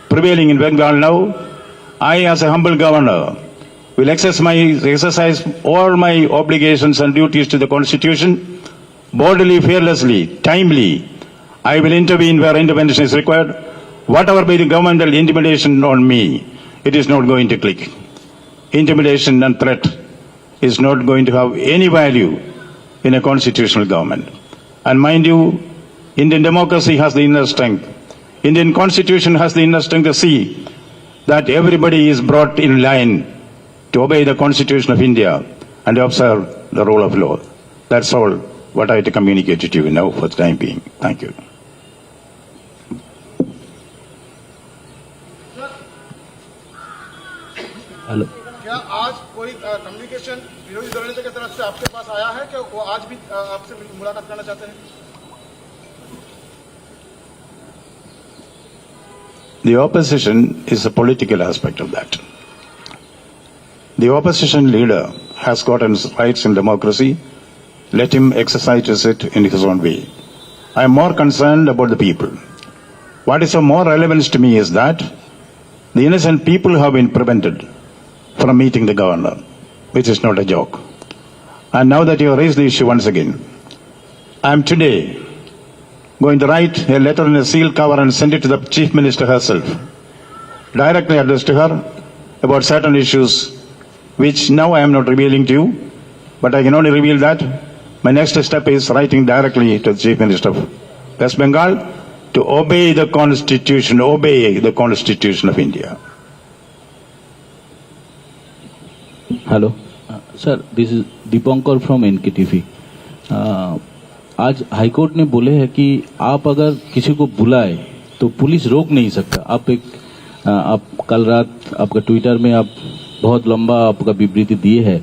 prevailing in Bengal now, I, as a humble governor, will exercise all my obligations and duties to the Constitution, boldly, fearlessly, timely. I will intervene where intervention is required. Whatever be the governmental intimidation on me, it is not going to click. Intimidation and threat is not going to have any value in a constitutional government. And mind you, Indian democracy has the inner strength. Indian constitution has the inner strength to see that everybody is brought in line to obey the Constitution of India and observe the rule of law. That's all what I have to communicate to you now for the time being. Thank you. Hello, क्या आज कोई communication विरोधी दल की तरफ से आपके पास आया है कि वो आज भी आपसे मुलाकात करना चाहते हैं? The opposition is a political aspect of that. The opposition leader has got his rights in democracy. Let him exercise it in his own way. I am more concerned about the people. What is of more relevance to me is that the innocent people have been prevented from meeting the governor, which is not a joke. And now that you have raised the issue once again, I am today going to write a letter in a sealed cover and send it to the Chief Minister herself, directly addressed to her about certain issues which now I am not revealing to you, but I can only reveal that my next step is writing directly to the Chief Minister of West Bengal to obey the Constitution of India. Hello sir, this is Dipankar from NKTV. आज high court ने बोले हैं कि आप अगर किसी को बुलाए तो पुलिस रोक नहीं सकता. आप कल रात आपका ट्विटर में आप बहुत लंबा आपका विवृत्ति दिए हैं.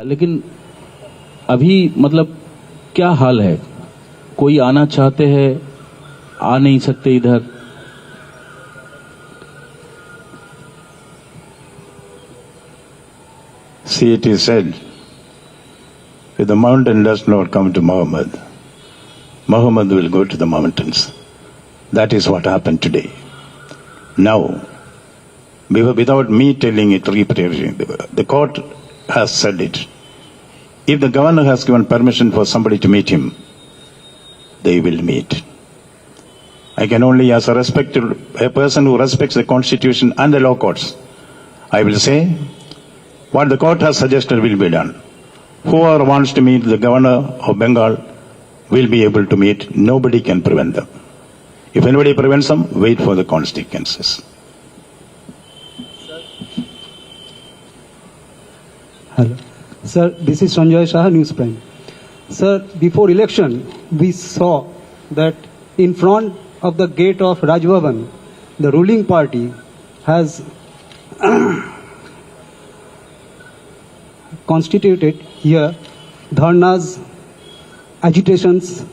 लेकिन अभी मतलब क्या हाल है? कोई आना चाहते हैं, आ नहीं सकते इधर. See, it is said, if the mountain does not come to Muhammad, Muhammad will go to the mountains. That is what happened today. Now, without me telling it repeatedly, the court has said it. If the governor has given permission for somebody to meet him, they will meet. I can only, as a person who respects the constitution and the law courts, I will say, what the court has suggested will be done. Whoever wants to meet the governor of Bengal will be able to meet. Nobody can prevent them. If anybody prevents them, wait for the consequences. Hello. Sir, this is Sanjay Shah, News Prime. Sir, before election, we saw that in front of the gate of Raj Bhavan, the ruling party has constituted here dharnas, agitations,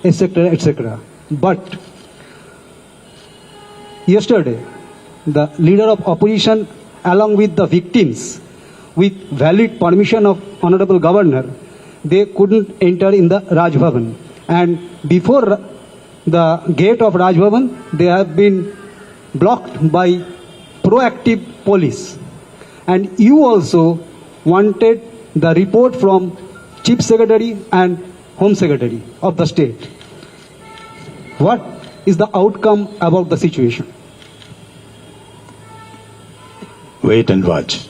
etc., etc. But yesterday, the leader of opposition, along with the victims, with valid permission of Honorable Governor, they couldn't enter in the Raj Bhavan. And before the gate of Raj Bhavan, they have been blocked by proactive police. And you also wanted the report from Chief Secretary and Home Secretary of the state. What is the outcome about the situation? Wait and watch.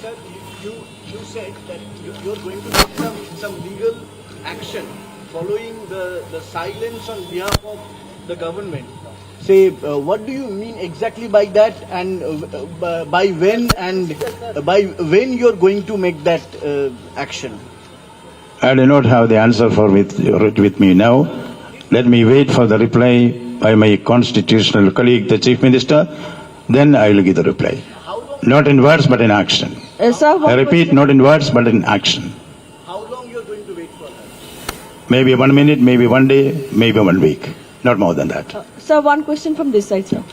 Sir, you said that you're going to take some legal action following the silence on behalf of the government. Say, what do you mean exactly by that, and by when, and by when you're going to make that action? I do not have the answer for with me now. Let me wait for the reply by my constitutional colleague, the Chief Minister. Then I will give the reply. Not in words, but in action. Sir, I repeat, not in words, but in action. How long you're going to wait for that? Maybe 1 minute, maybe 1 day, maybe 1 week. Not more than that. sir, one question from this side, sir.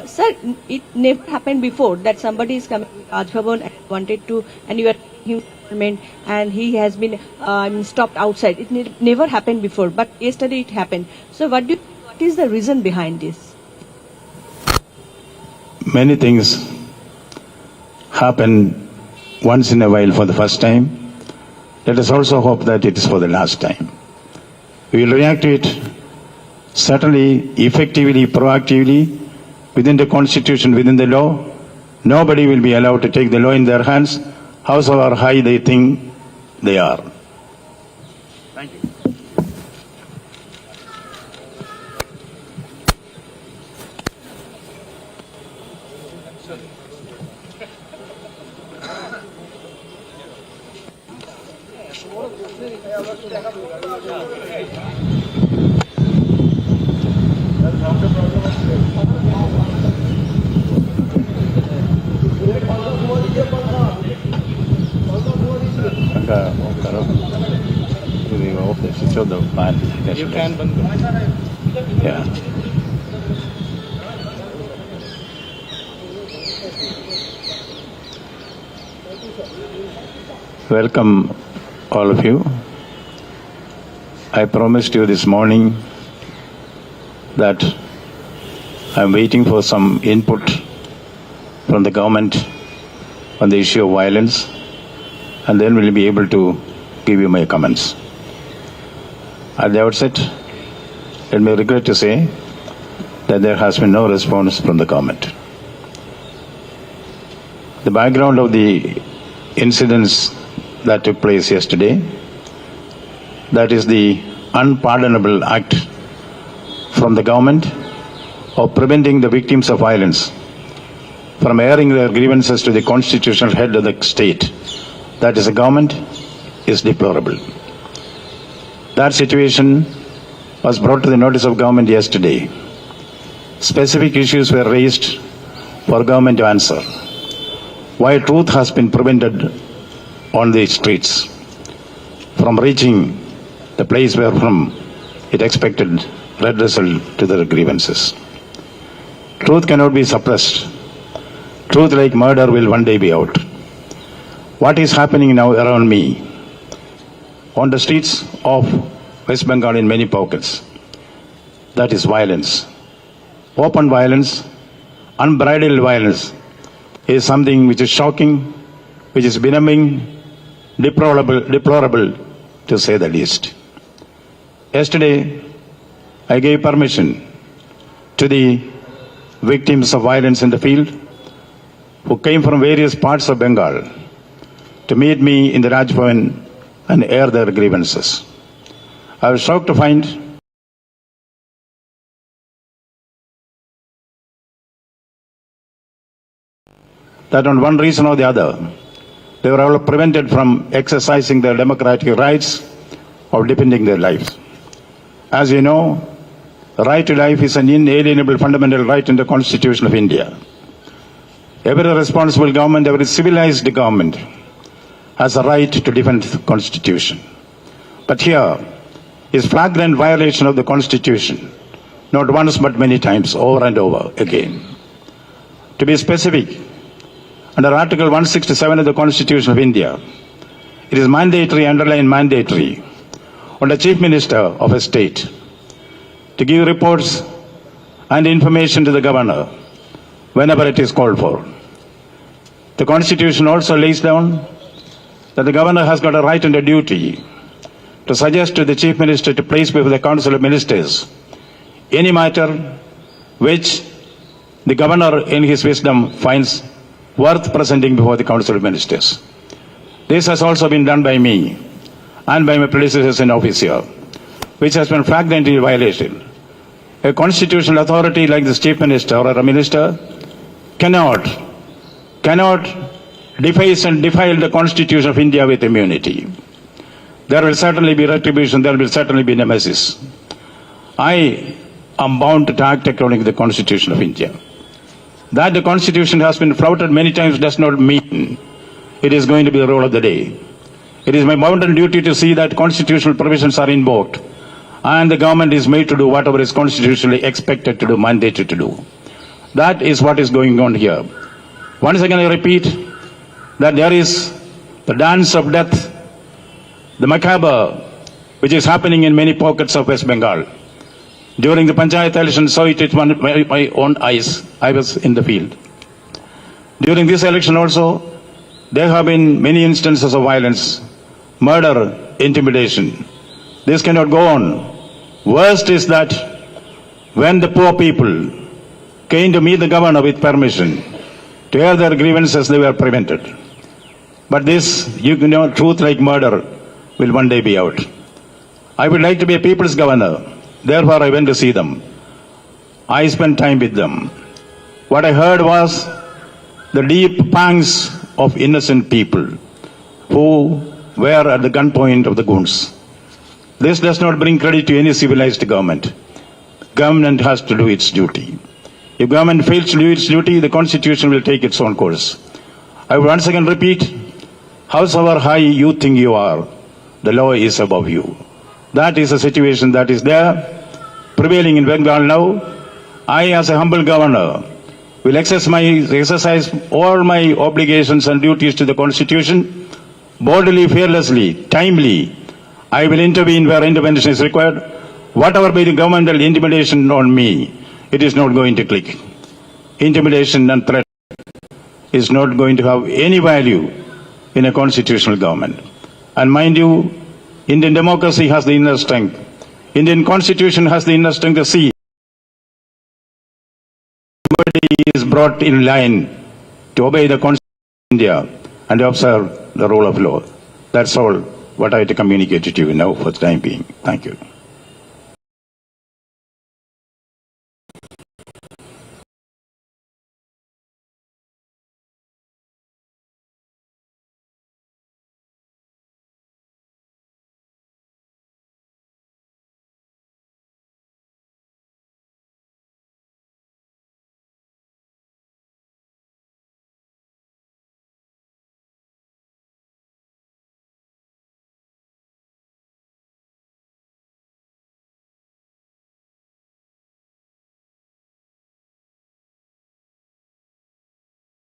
Sir, it never happened before that somebody is coming to Raj Bhavan and wanted to, and you are him and he has been stopped outside. It never happened before, but yesterday it happened. So what is the reason behind this? Many things happen once in a while for the first time. Let us also hope that it is for the last time. We will react to it certainly, effectively, proactively, within the constitution, within the law. Nobody will be allowed to take the law in their hands, however high they think they are. Thank you. You can yeah. Welcome, all of you. I promised you this morning that I'm waiting for some input from the government on the issue of violence, and then we'll be able to give you my comments. At the outset, let me regret to say that there has been no response from the government. The background of the incidents that took place yesterday, that is the unpardonable act from the government of preventing the victims of violence from airing their grievances to the constitutional head of the state, that is the government, is deplorable. That situation was brought to the notice of government yesterday. Specific issues were raised for government to answer. Why truth has been prevented on the streets from reaching the place where from it expected redressal to the grievances. Truth cannot be suppressed. Truth like murder will one day be out. What is happening now around me on the streets of West Bengal in many pockets, that is violence. Open violence, unbridled violence is something which is shocking, which is benumbing, deplorable to say the least. Yesterday, I gave permission to the victims of violence in the field who came from various parts of Bengal to meet me in the Raj Bhavan and air their grievances. I was shocked to find that on one reason or the other, they were all prevented from exercising their democratic rights or defending their lives. As you know, the right to life is an inalienable fundamental right in the Constitution of India. Every responsible government, every civilized government has a right to defend the Constitution. But here is flagrant violation of the Constitution, not once but many times, over and over again. To be specific, under Article 167 of the Constitution of India, it is mandatory, underlined mandatory, on the Chief Minister of a state to give reports and information to the Governor whenever it is called for. The Constitution also lays down that the Governor has got a right and a duty to suggest to the Chief Minister to place before the Council of Ministers any matter which the Governor in his wisdom finds worth presenting before the Council of Ministers. This has also been done by me and by my predecessors in office here, which has been flagrantly violated. A constitutional authority like the Chief Minister or a minister cannot deface and defile the Constitution of India with immunity. There will certainly be retribution, there will certainly be nemesis. I am bound to act according to the Constitution of India. That the Constitution has been flouted many times does not mean it is going to be the rule of the day. It is my bounden duty to see that constitutional provisions are invoked and the government is made to do whatever is constitutionally expected to do, mandated to do. That is what is going on here. Once again I repeat that there is the dance of death, the macabre, which is happening in many pockets of West Bengal. During the Panchayat election, saw it with my own eyes. I was in the field. During this election also, there have been many instances of violence, murder, intimidation. This cannot go on. Worst is that when the poor people came to meet the governor with permission to air their grievances, they were prevented. But this, truth like murder will one day be out. I would like to be a people's governor. Therefore, I went to see them. I spent time with them. What I heard was the deep pangs of innocent people who were at the gunpoint of the goons. This does not bring credit to any civilized government. Government has to do its duty. If government fails to do its duty, the Constitution will take its own course. I will once again repeat, howsoever high you think you are, the law is above you. That is a situation that is there, prevailing in Bengal now. I, as a humble governor, will exercise all my obligations and duties to the Constitution, boldly, fearlessly, timely. I will intervene where intervention is required. Whatever be the governmental intimidation on me, it is not going to click. Intimidation and threat is not going to have any value in a constitutional government. And mind you, Indian democracy has the inner strength. Indian Constitution has the inner strength to see somebody is brought in line to obey the Constitution of India and observe the rule of law. That's all what I have to communicate to you now for the time being. Thank you.